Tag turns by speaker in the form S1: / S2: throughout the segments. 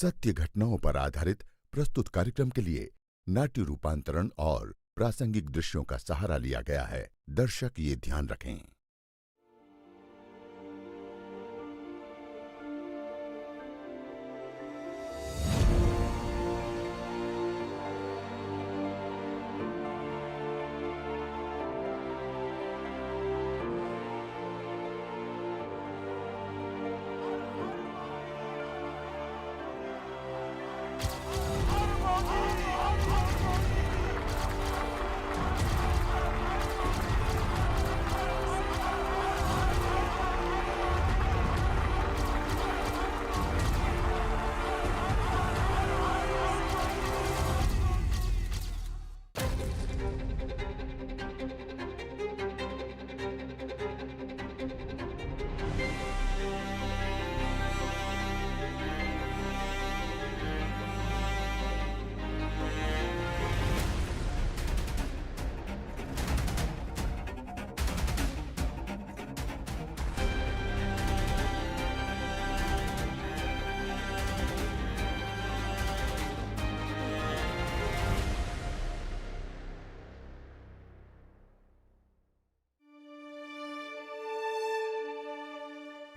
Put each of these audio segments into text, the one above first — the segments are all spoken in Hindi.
S1: सत्य घटनाओं पर आधारित प्रस्तुत कार्यक्रम के लिए नाट्य रूपांतरण और प्रासंगिक दृश्यों का सहारा लिया गया है। दर्शक ये ध्यान रखें।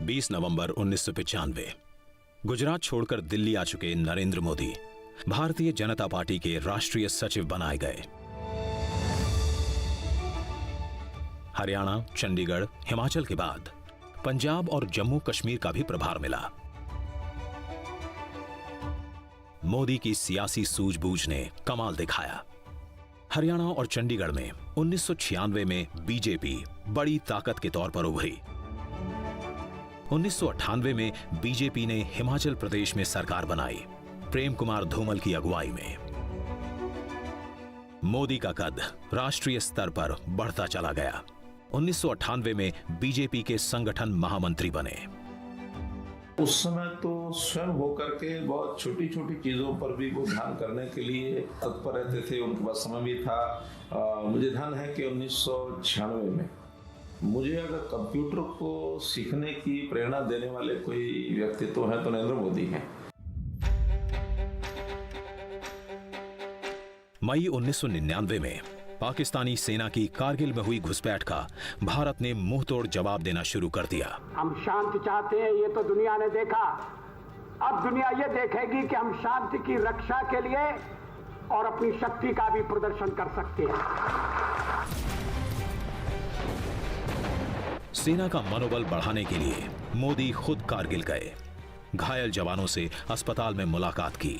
S2: बीस नवंबर 1995 गुजरात छोड़कर दिल्ली आ चुके नरेंद्र मोदी भारतीय जनता पार्टी के राष्ट्रीय सचिव बनाए गए। हरियाणा, चंडीगढ़, हिमाचल के बाद पंजाब और जम्मू कश्मीर का भी प्रभार मिला। मोदी की सियासी सूझबूझ ने कमाल दिखाया। हरियाणा और चंडीगढ़ में 1996 में बीजेपी बड़ी ताकत के तौर पर उभरी। 1998 में बीजेपी ने हिमाचल प्रदेश में सरकार बनाई, प्रेम कुमार धूमल की अगुवाई में। मोदी का कद राष्ट्रीय स्तर पर बढ़ता चला गया। 1998 में बीजेपी के संगठन महामंत्री बने।
S3: उस समय तो स्वयं होकर के बहुत छोटी छोटी चीजों पर भी वो ध्यान करने के लिए तत्पर रहते थे। उनके पास समय भी था। मुझे ध्यान है कि 1996 में मुझे अगर कंप्यूटर को सीखने की प्रेरणा देने वाले कोई व्यक्ति तो है तो नरेंद्र मोदी हैं।
S2: मई 1999 में पाकिस्तानी सेना की कारगिल में हुई घुसपैठ का भारत ने मुंहतोड़ जवाब देना शुरू कर दिया।
S4: हम शांति चाहते हैं, ये तो दुनिया ने देखा। अब दुनिया ये देखेगी कि हम शांति की रक्षा के लिए और अपनी शक्ति का भी प्रदर्शन कर सकते हैं।
S2: सेना का मनोबल बढ़ाने के लिए मोदी खुद कारगिल गए, घायल जवानों से अस्पताल में मुलाकात की।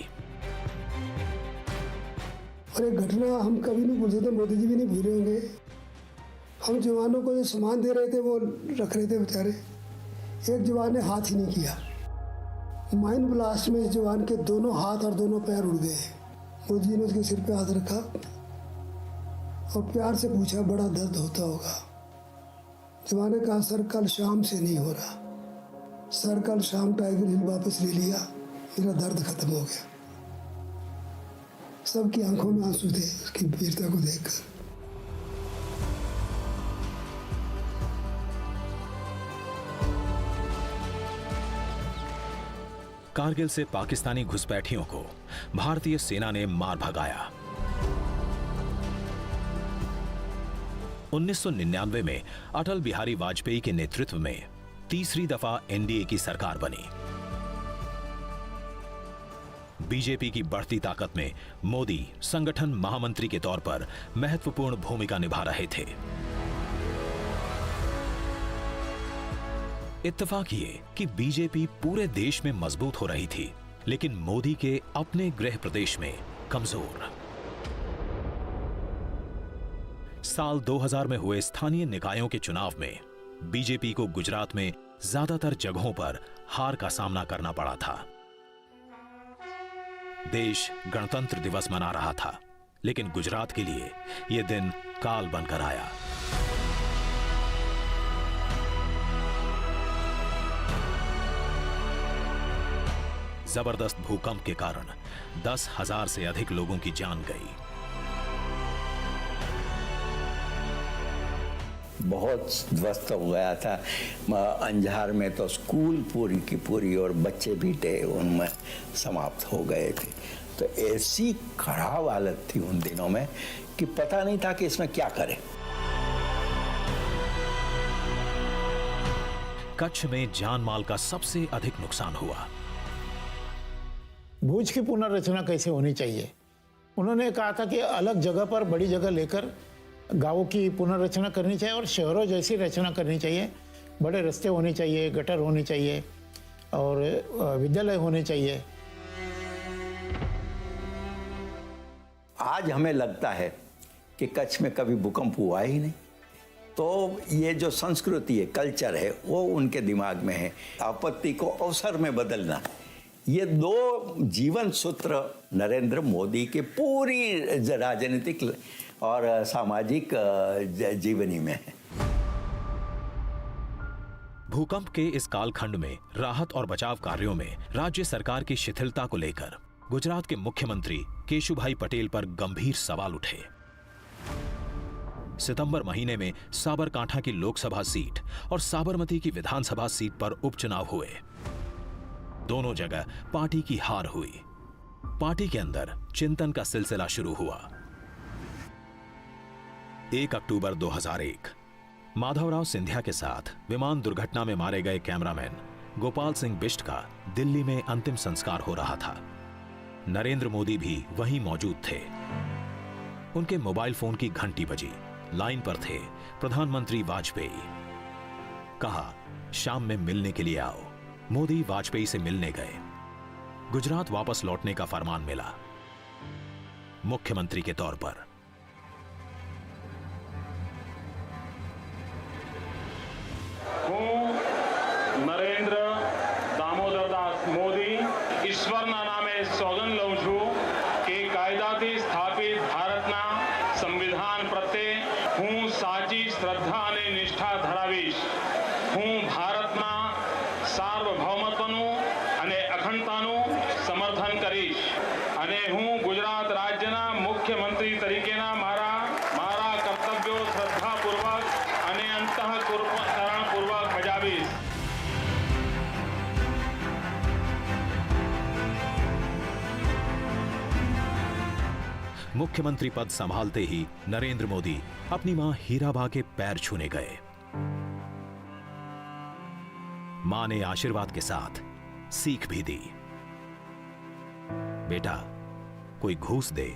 S5: और एक घटना हम कभी नहीं भूल सकते, मोदी जी भी नहीं भूले होंगे। हम जवानों को जो सामान दे रहे थे वो रख रहे थे बेचारे, एक जवान ने हाथ ही नहीं किया। माइन ब्लास्ट में इस जवान के दोनों हाथ और दोनों पैर उड़ गए। मोदी जी ने उसके सिर पे हाथ रखा और प्यार से पूछा, बड़ा दर्द होता होगा। जवान ने कहा, सर कल शाम से नहीं हो रहा, सर कल शाम टाइगर हिल वापस ले लिया, मेरा दर्द खत्म हो गया। सबकी आंखों में आंसू थे उसकी वीरता को देखकर।
S2: कारगिल से पाकिस्तानी घुसपैठियों को भारतीय सेना ने मार भगाया। 1999 में अटल बिहारी वाजपेयी के नेतृत्व में तीसरी दफा एनडीए की सरकार बनी। बीजेपी की बढ़ती ताकत में मोदी संगठन महामंत्री के तौर पर महत्वपूर्ण भूमिका निभा रहे थे। इत्तेफाक ये कि बीजेपी पूरे देश में मजबूत हो रही थी, लेकिन मोदी के अपने गृह प्रदेश में कमजोर। साल 2000 में हुए स्थानीय निकायों के चुनाव में बीजेपी को गुजरात में ज्यादातर जगहों पर हार का सामना करना पड़ा था। देश गणतंत्र दिवस मना रहा था, लेकिन गुजरात के लिए यह दिन काल बनकर आया। जबरदस्त भूकंप के कारण 10,000 से अधिक लोगों की जान गई।
S6: बहुत ध्वस्त हो गया था। अंजार में तो स्कूल पूरी की पूरी और बच्चे भी थे उनमें समाप्त हो गए थे। तो ऐसी खराब हालत थी उन दिनों में कि पता नहीं था कि इसमें क्या करें।
S2: कच्छ में जान माल का सबसे अधिक नुकसान हुआ।
S7: भुज की पुनर्रचना कैसे होनी चाहिए, उन्होंने कहा था कि अलग जगह पर बड़ी जगह लेकर गांवों की पुनर्रचना करनी चाहिए और शहरों जैसी रचना करनी चाहिए। बड़े रास्ते होने चाहिए, गटर होने चाहिए और विद्यालय होने चाहिए।
S6: आज हमें लगता है कि कच्छ में कभी भूकंप हुआ ही नहीं। तो ये जो संस्कृति है, कल्चर है, वो उनके दिमाग में है। आपत्ति को अवसर में बदलना, ये दो जीवन सूत्र नरेंद्र मोदी के पूरी राजनीतिक और सामाजिक जीवनी में है।
S2: भूकंप के इस कालखंड में राहत और बचाव कार्यों में राज्य सरकार की शिथिलता को लेकर गुजरात के मुख्यमंत्री केशुभाई पटेल पर गंभीर सवाल उठे। सितंबर महीने में साबरकांठा की लोकसभा सीट और साबरमती की विधानसभा सीट पर उपचुनाव हुए। दोनों जगह पार्टी की हार हुई। पार्टी के अंदर चिंतन का सिलसिला शुरू हुआ। 1 अक्टूबर 2001 माधवराव सिंधिया के साथ विमान दुर्घटना में मारे गए कैमरामैन गोपाल सिंह बिष्ट का दिल्ली में अंतिम संस्कार हो रहा था। नरेंद्र मोदी भी वहीं मौजूद थे। उनके मोबाइल फोन की घंटी बजी। लाइन पर थे प्रधानमंत्री वाजपेयी। कहा, शाम में मिलने के लिए आओ। मोदी वाजपेयी से मिलने गए। गुजरात वापस लौटने का फरमान मिला मुख्यमंत्री के तौर पर।
S8: હું નરેન્દ્ર દામોદરદાસ મોદી ઈશ્વરના નામે સોગંદ લઉં છું કે કાયદાથી સ્થાપિત ભારતના સંવિધાન પ્રત્યે હું સાચી શ્રદ્ધા અને નિષ્ઠા ધરાવીશ. હું ભારતના સાર્વભૌમત્વનું અને અખંડતાનું સમર્થન કરીશ અને હું ગુજરાત રાજ્યના મુખ્યમંત્રી તરીકેના મારા કર્તવ્યો શ્રદ્ધાપૂર્વક અને અંતઃકરણપૂર્વક બજાવીશ.
S2: मुख्यमंत्री पद संभालते ही नरेंद्र मोदी अपनी मां हीराबा के पैर छूने गए। मां ने आशीर्वाद के साथ सीख भी दी, बेटा कोई घूस दे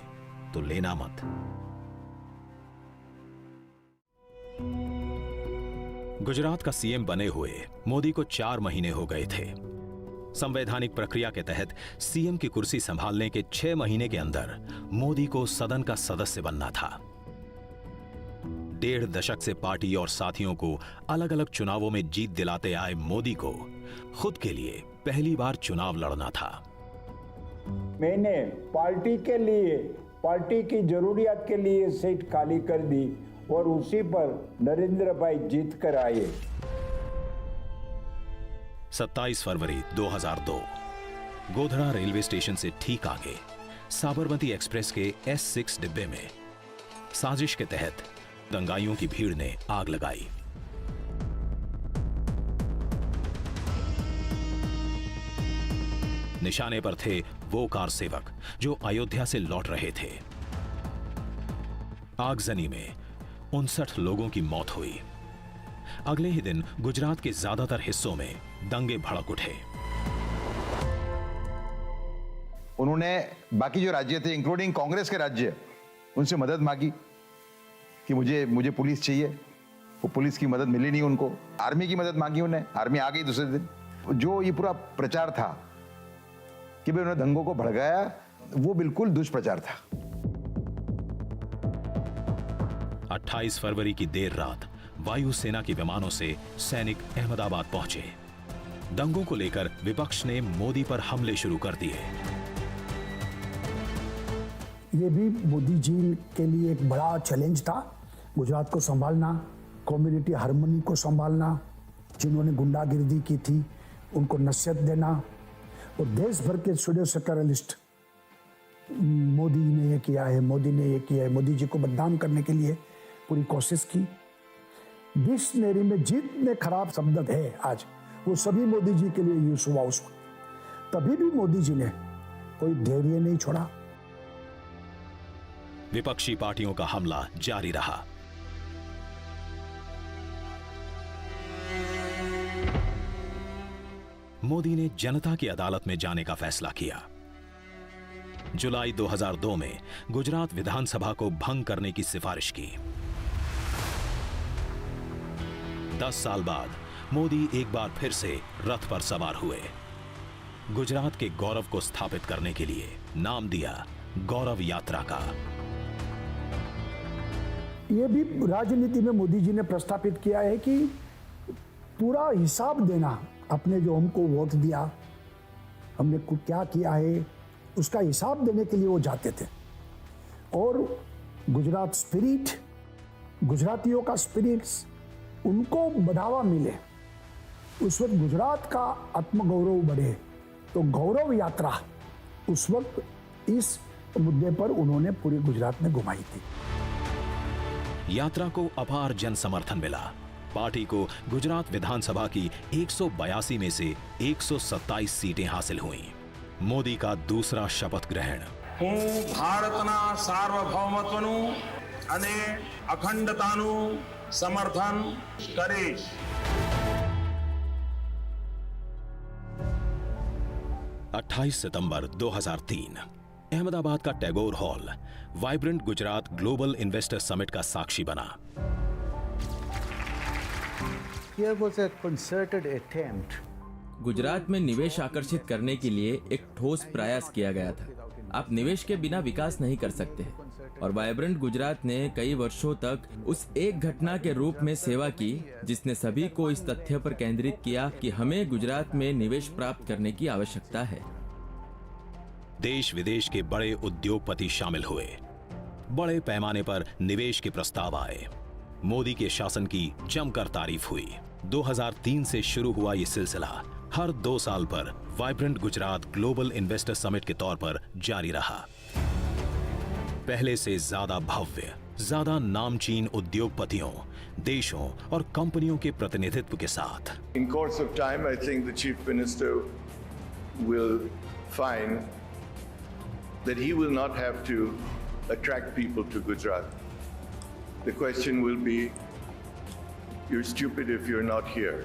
S2: तो लेना मत। गुजरात का सीएम बने हुए मोदी को 4 महीने हो गए थे। संवैधानिक प्रक्रिया के तहत सीएम की कुर्सी संभालने के 6 महीने के अंदर मोदी को सदन का सदस्य बनना था। 1.5 दशक से पार्टी और साथियों को अलग अलग चुनावों में जीत दिलाते आए मोदी को खुद के लिए पहली बार चुनाव लड़ना था।
S9: मैंने पार्टी के लिए, पार्टी की जरूरियात के लिए सीट खाली कर दी और उसी पर नरेंद्र भाई जीत कर आए।
S2: 27 फरवरी 2002 गोधरा रेलवे स्टेशन से ठीक आगे साबरमती एक्सप्रेस के S6 डिब्बे में साजिश के तहत दंगाइयों की भीड़ ने आग लगाई। निशाने पर थे वो कार सेवक जो अयोध्या से लौट रहे थे। आगजनी में 59 लोगों की मौत हुई। अगले ही दिन गुजरात के ज्यादातर हिस्सों में दंगे भड़क उठे।
S10: उन्होंने बाकी जो राज्य थे इंक्लूडिंग कांग्रेस के राज्य, उनसे मदद मांगी कि मुझे पुलिस चाहिए। वो पुलिस की मदद मिली नहीं उनको। आर्मी की मदद मांगी उन्हें, आर्मी आ गई दूसरे दिन। जो ये पूरा प्रचार था कि भाई उन्होंने दंगों को भड़काया, वो बिल्कुल दुष्प्रचार था।
S2: 28 फरवरी की देर रात वायुसेना के विमानों से सैनिक अहमदाबाद पहुंचे। दंगों को लेकर विपक्ष ने मोदी पर हमले शुरू कर दिए।
S11: ये भी मोदी जी के लिए एक बड़ा चैलेंज था, गुजरात को संभालना, कम्युनिटी हार्मनी को संभालना, जिन्होंने गुंडागिर्दी की थी उनको नसीहत देना। और देश भर के सूडो सेक्युलरिस्ट मोदी ने ये किया है, मोदी ने ये किया है, मोदी जी को बदनाम करने के लिए पूरी कोशिश की। डिक्शनरी में जितने खराब शब्द है आज, वो सभी मोदी जी के लिए यूज हुआ उस वक्त। तभी भी मोदी जी ने कोई धैर्य नहीं छोड़ा।
S2: विपक्षी पार्टियों का हमला जारी रहा। मोदी ने जनता की अदालत में जाने का फैसला किया। जुलाई 2002 में गुजरात विधानसभा को भंग करने की सिफारिश की। 10 साल बाद मोदी एक बार फिर से रथ पर सवार हुए। गुजरात के गौरव को स्थापित करने के लिए नाम दिया गौरव यात्रा का।
S11: ये भी राजनीति में मोदी जी ने प्रस्तापित किया है कि पूरा हिसाब देना, अपने जो हमको वोट दिया, हमने क्या किया है, उसका हिसाब देने के लिए वो जाते थे। और गुजरात स्पिरिट, गुजरातियों का स्पिरिट्स, उनको बढ़ावा मिले, उस वक्त गुजरात का आत्मगौरव बढ़े, तो गौरव यात्रा उस वक्त इस मुद्दे पर उन्होंने पूरे गुजरात में घुमाई थी।
S2: यात्रा को अपार जन समर्थन मिला। पार्टी को गुजरात विधानसभा की 182 में से 127 सीटें हासिल हुईं। मोदी का दूसरा शपथ ग्रहण।
S8: હું ભારતના સાર્વભૌમત્વનું અને અખંડતાનું સમર્થન કરીશ।
S2: 28 सितंबर 2003 अहमदाबाद का Tagore hall vibrant Gujarat global investor summit का साक्षी बना।
S12: Here was a concerted attempt.
S13: Gujarat में निवेश आकर्षित करने के लिए एक ठोस प्रयास किया गया था। आप निवेश के बिना विकास नहीं कर सकते, और वाइब्रेंट गुजरात ने कई वर्षों तक उस एक घटना के रूप में सेवा की जिसने सभी को इस तथ्य पर केंद्रित किया कि हमें गुजरात में निवेश प्राप्त करने की आवश्यकता है।
S2: देश विदेश के बड़े उद्योगपति शामिल हुए। बड़े पैमाने पर निवेश के प्रस्ताव आए। मोदी के शासन की जमकर तारीफ हुई। 2003 से शुरू हुआ ये सिलसिला हर 2 साल पर vibrant Gujarat global investor summit के तौर पर जारी रहा। पहले से ज्यादा भव्य, ज्यादा नामचीन उद्योगपतियों, देशों और कंपनियों के प्रतिनिधित्व के साथ।
S14: In course of time, I think the Chief Minister will find that he will not have to attract people to Gujarat. The question will be, you're stupid if you're not here.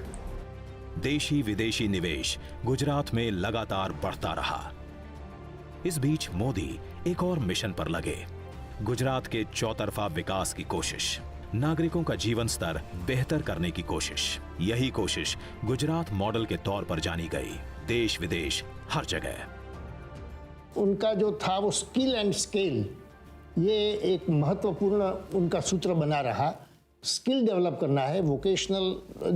S2: देशी विदेशी निवेश गुजरात में लगातार बढ़ता रहा। इस बीच मोदी एक और मिशन पर लगे। गुजरात के चौतरफा विकास की कोशिश, नागरिकों का जीवन स्तर बेहतर करने की कोशिश। यही कोशिश गुजरात मॉडल के तौर पर जानी गई। देश विदेश हर जगह
S7: उनका जो था वो स्किल एंड स्केल, ये एक महत्वपूर्ण उनका सूत्र बना रहा। स्किल डेवलप करना है, वोकेशनल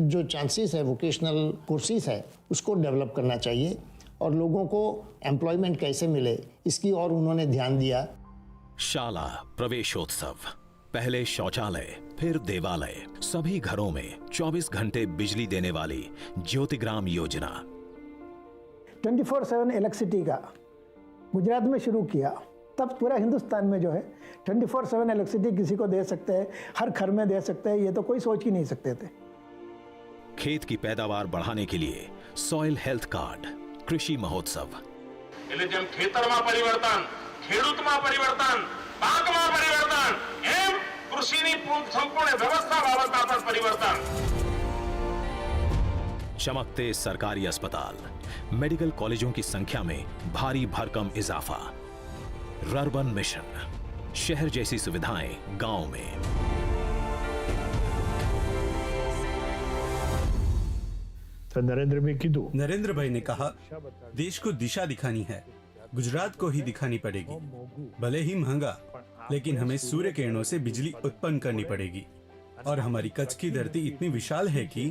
S7: जो चांसेस है, वोकेशनल कोर्सेज है, उसको डेवलप करना चाहिए, और लोगों को एम्प्लॉयमेंट कैसे मिले इसकी और उन्होंने ध्यान दिया।
S2: शाला प्रवेशोत्सव, पहले शौचालय फिर देवालय, सभी घरों में 24 घंटे बिजली देने वाली ज्योतिग्राम योजना।
S5: 24/7 इलेक्ट्रिसिटी का गुजरात में शुरू किया, तब पूरा हिंदुस्तान में जो है 24/7 इलेक्ट्रिसिटी किसी को दे सकते हैं, हर घर में दे सकते हैं, ये तो कोई सोच ही नहीं सकते थे।
S2: खेत की पैदावार बढ़ाने के लिए सॉइल हेल्थ कार्ड, कृषि महोत्सव।
S8: એટલે જેમ ખેતરમાં પરિવર્તન, ખેડૂતમાં પરિવર્તન, પાકમાં પરિવર્તન, એમ કૃષિની સંપૂર્ણ વ્યવસ્થા બાબતમાં પણ પરિવર્તન।
S2: चमकते सरकारी अस्पताल, मेडिकल कॉलेजों की संख्या में भारी भरकम इजाफा। रर्बन मिशन, शहर जैसी सुविधाएं गांव में।
S9: तो
S15: नरेंद्र भाई ने कहा, देश को दिशा दिखानी है, गुजरात को ही दिखानी पड़ेगी। भले ही महंगा, लेकिन हमें सूर्य किरणों से बिजली उत्पन्न करनी पड़ेगी, और हमारी कच्छ की धरती इतनी विशाल है कि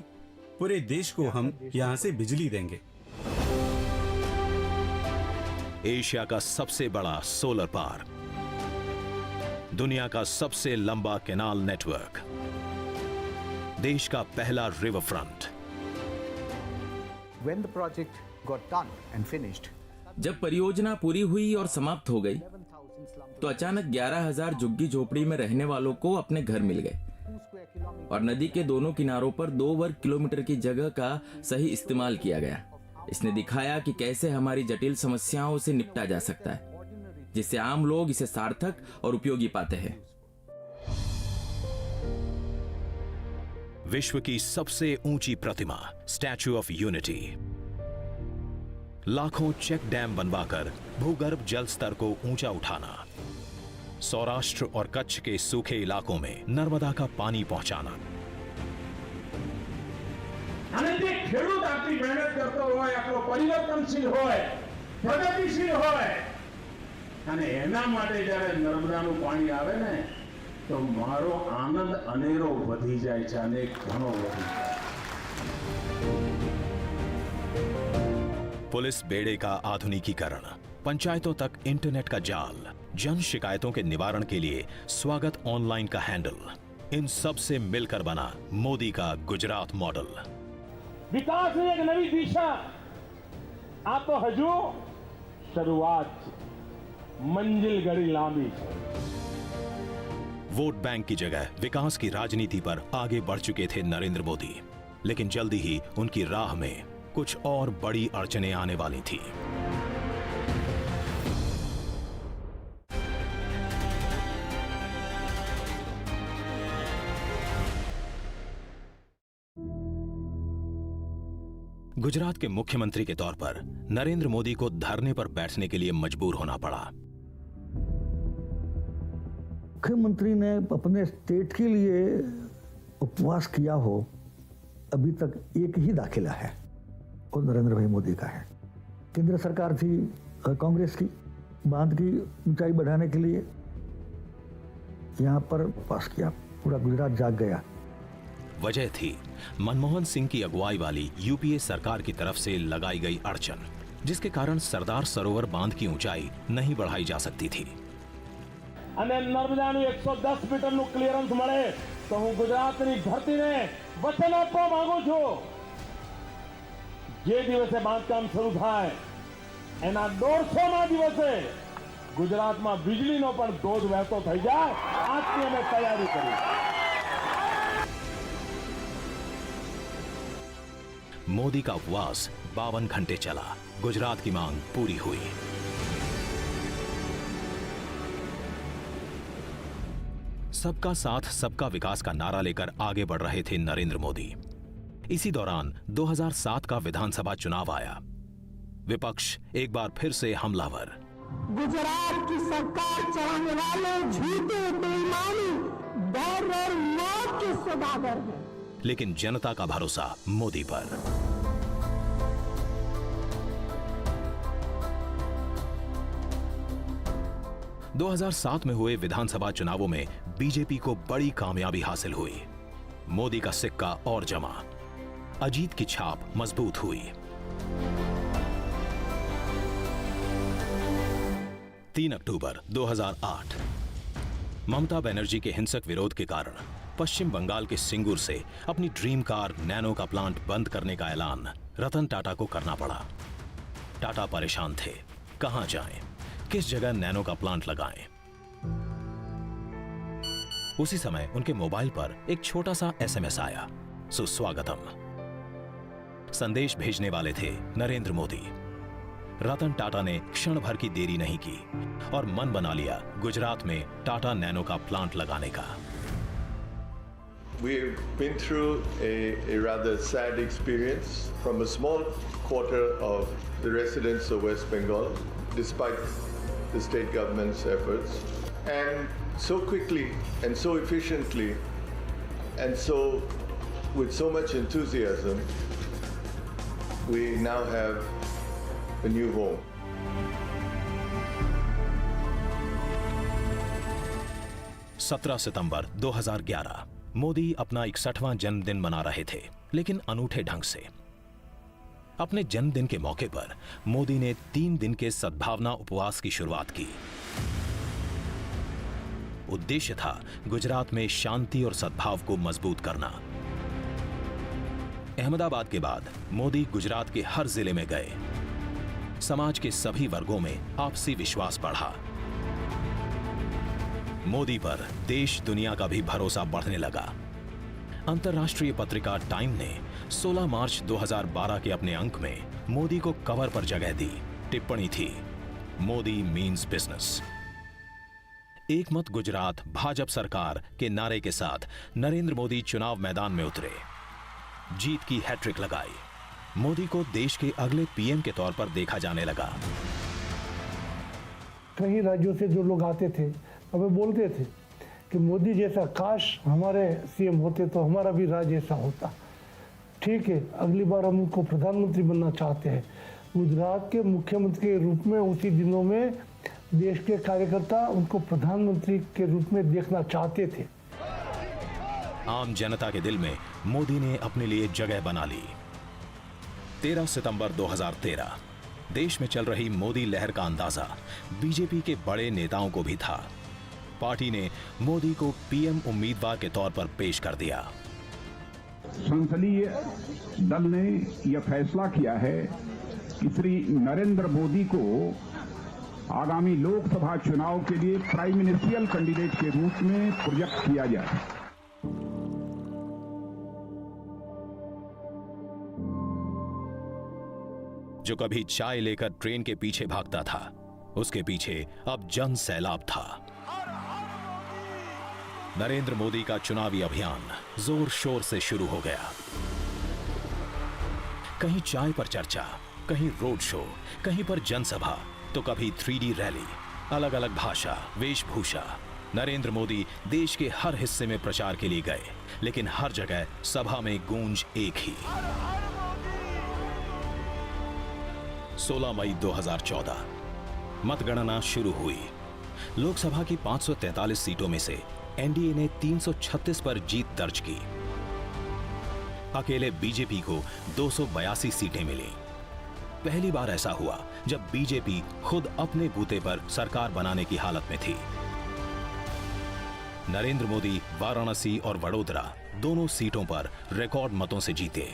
S15: पूरे देश को हम यहाँ से बिजली देंगे।
S2: एशिया का सबसे बड़ा सोलर पार्क, दुनिया का सबसे लंबा कैनाल नेटवर्क, देश का पहला river front.
S12: When the project got done and finished,
S13: जब परियोजना पूरी हुई और समाप्त हो गई, तो अचानक 11,000 झुग्गी झोपड़ी में रहने वालों को अपने घर मिल गए। और नदी के दोनों किनारों पर 2 वर्ग किलोमीटर की जगह का सही इस्तेमाल किया गया। इसने दिखाया कि कैसे हमारी जटिल समस्याओं से निपटा जा सकता है, जिससे आम लोग इसे सार्थक और उपयोगी पाते हैं।
S2: विश्व की सबसे ऊंची प्रतिमा स्टैच्यू ऑफ यूनिटी, लाखों चेक डैम बनवाकर भूगर्भ जल स्तर को ऊंचा उठाना, सौराष्ट्र और कच्छ के सूखे इलाकों में नर्मदा का पानी पहुंचाना।
S8: ખેડૂત આટલી મહેનત કરતો હોય, આટલો પરિવર્તનશીલ હોય, પ્રગતિશીલ હોય, અને એના માટે જ્યારે નર્મદાનું પાણી આવે ને તો મારો આનંદ અનેરો વધી જાય છે, અનેક ઘણો વધી જાય।
S2: पुलिस बेड़े का आधुनिकीकरण, पंचायतों तक इंटरनेट का जाल, जन शिकायतों के निवारण के लिए स्वागत ऑनलाइन का हैंडल, इन सब से मिलकर बना मोदी का गुजरात मॉडल।
S8: विकास की एक नई दिशा आ तो हजू शुरुआत, मंजिल घड़ी लांबी।
S2: वोट बैंक की जगह विकास की राजनीति पर आगे बढ़ चुके थे नरेंद्र मोदी, लेकिन जल्दी ही उनकी राह में कुछ और बड़ी अड़चनें आने वाली थी। गुजरात के मुख्यमंत्री के तौर पर नरेंद्र मोदी को धरने पर बैठने के लिए मजबूर होना पड़ा।
S11: मुख्यमंत्री ने अपने स्टेट के लिए उपवास किया हो, अभी तक एक ही दाखिला है, और नरेंद्र भाई मोदी का है। केंद्र सरकार थी कांग्रेस की, बांध की ऊंचाई बढ़ाने के लिए यहां पर पास किया, पूरा गुजरात जाग गया।
S2: वजह थी मनमोहन सिंह की अगुवाई वाली यूपीए सरकार की तरफ से लगाई गई अड़चन, जिसके कारण सरदार सरोवर बांध की ऊंचाई नहीं बढ़ाई जा सकती थी।
S8: અને નર્મદાનું 110 મીટરનું ક્લિયરન્સ મળે તો હું ગુજરાતની ધરતીને વચન આપવા માંગુ છું, જે દિવસે બાંધકામ શરૂ થાય એના 150મા દિવસે ગુજરાતમાં વીજળીનો પણ ધોધ વહેતો થઈ જાય, આજથી અમે તૈયારી કરી।
S2: मोदी का उपवास 52 घंटे चला, गुजरात की मांग पूरी हुई। सबका साथ सबका विकास का नारा लेकर आगे बढ़ रहे थे नरेंद्र मोदी। इसी दौरान 2007 का विधानसभा चुनाव आया। विपक्ष एक बार फिर से हमलावर।
S16: गुजरात की सरकार चलाने वाले झूठे, बेईमानी, डर और मौत के सौदागर हैं।
S2: लेकिन जनता का भरोसा मोदी पर। – 2007 में हुए विधानसभा चुनावों में बीजेपी को बड़ी कामयाबी हासिल हुई। मोदी का सिक्का और जमा, अजीत की छाप मजबूत हुई। 3 अक्टूबर 2008 ममता बनर्जी के हिंसक विरोध के कारण पश्चिम बंगाल के सिंगूर से अपनी ड्रीम कार नैनो का प्लांट बंद करने का ऐलान रतन टाटा को करना पड़ा। टाटा परेशान थे, कहां जाएं, किस जगह नैनो का प्लांट लगाएं। उसी समय उनके मोबाइल पर एक छोटा सा एसएमएस आया, सुस्वागतम। संदेश भेजने वाले थे नरेंद्र मोदी। रतन टाटा ने क्षण भर की देरी नहीं की और मन बना लिया गुजरात में टाटा नैनो का प्लांट लगाने का।
S14: We've been through a rather sad experience from a small quarter of the residents of West Bengal, despite the state government's efforts, and so quickly and so efficiently and so with so much enthusiasm, we now have a new home.
S2: –17 सितंबर 2011 मोदी अपना 61वां जन्मदिन मना रहे थे, लेकिन अनूठे ढंग से। अपने जन्मदिन के मौके पर मोदी ने 3 दिन के सद्भावना उपवास की शुरुआत की। उद्देश्य था गुजरात में शांति और सद्भाव को मजबूत करना। अहमदाबाद के बाद मोदी गुजरात के हर जिले में गए। समाज के सभी वर्गों में आपसी विश्वास बढ़ा। मोदी पर देश दुनिया का भी भरोसा बढ़ने लगा। अंतर्राष्ट्रीय पत्रिका टाइम ने 16 मार्च 2012 के अपने अंक में मोदी को कवर पर जगह दी। टिप्पणी थी, मोदी मीन्स बिजनेस। एक मत गुजरात भाजपा सरकार के नारे के साथ नरेंद्र मोदी चुनाव मैदान में उतरे, जीत की हैट्रिक लगाई। मोदी को देश के अगले पीएम के तौर पर देखा जाने लगा।
S5: कई राज्यों से जो लोग आते थे हमें बोलते थे कि मोदी जैसा काश हमारे सीएम होते तो हमारा भी राज्य ऐसा होता। ठीक है, अगली बार हम उनको प्रधानमंत्री बनना चाहते हैं। गुजरात के मुख्यमंत्री के रूप में उसी दिनों में देश के कार्यकर्ता उनको प्रधानमंत्री के रूप में देखना चाहते थे।
S2: आम जनता के दिल में मोदी ने अपने लिए जगह बना ली। 13 सितंबर 2013 देश में चल रही मोदी लहर का अंदाजा बीजेपी के बड़े नेताओं को भी था। पार्टी ने मोदी को पीएम उम्मीदवार के तौर पर पेश कर दिया।
S8: संसदीय दल ने यह फैसला किया है कि श्री नरेंद्र मोदी को आगामी लोकसभा चुनाव के लिए प्राइम मिनिस्ट्रियल कैंडिडेट के रूप में प्रोजेक्ट किया जाए।
S2: जो कभी चाय लेकर ट्रेन के पीछे भागता था, उसके पीछे अब जन सैलाब था। नरेंद्र मोदी का चुनावी अभियान जोर शोर से शुरू हो गया। कहीं चाय पर चर्चा, कहीं रोड शो, कहीं पर जनसभा, तो कभी 3D रैली, अलग अलग भाषा, वेशभूषा। नरेंद्र मोदी देश के हर हिस्से में प्रचार के लिए गए, लेकिन हर जगह सभा में गूंज एक ही। 16 मई 2014 मतगणना शुरू हुई। लोकसभा की 543 सीटों में से एनडीए ने 336 पर जीत दर्ज की। अकेले बीजेपी को 282 सीटें मिली। पहली बार ऐसा हुआ जब बीजेपी खुद अपने बूते पर सरकार बनाने की हालत में थी। नरेंद्र मोदी वाराणसी और वडोदरा दोनों सीटों पर रिकॉर्ड मतों से जीते।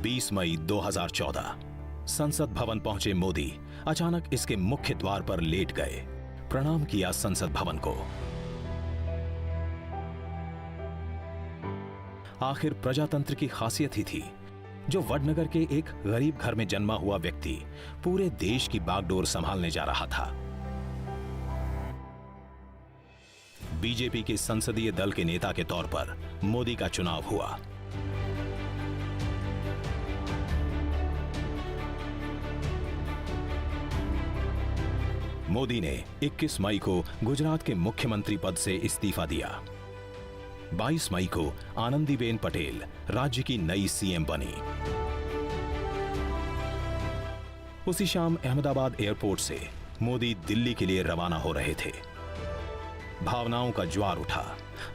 S2: बीस मई 2014 संसद भवन पहुंचे मोदी अचानक इसके मुख्य द्वार पर लेट गए। प्रणाम किया संसद भवन को। आखिर प्रजातंत्र की खासियत ही थी। जो वडनगर के एक गरीब घर में जन्मा हुआ व्यक्ति पूरे देश की बागडोर संभालने जा रहा था। बीजेपी के संसदीय दल के नेता के तौर पर मोदी का चुनाव हुआ। मोदी ने 21 मई को गुजरात के मुख्यमंत्री पद से इस्तीफा दिया। 22 मई को आनंदीबेन पटेल राज्य की नई सीएम बनी। उसी शाम अहमदाबाद एयरपोर्ट से मोदी दिल्ली के लिए रवाना हो रहे थे। भावनाओं का ज्वार उठा,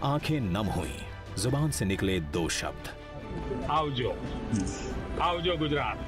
S2: आंखें नम हुईं, जुबान से निकले दो शब्द,
S8: आवजो, आवजो गुजरात।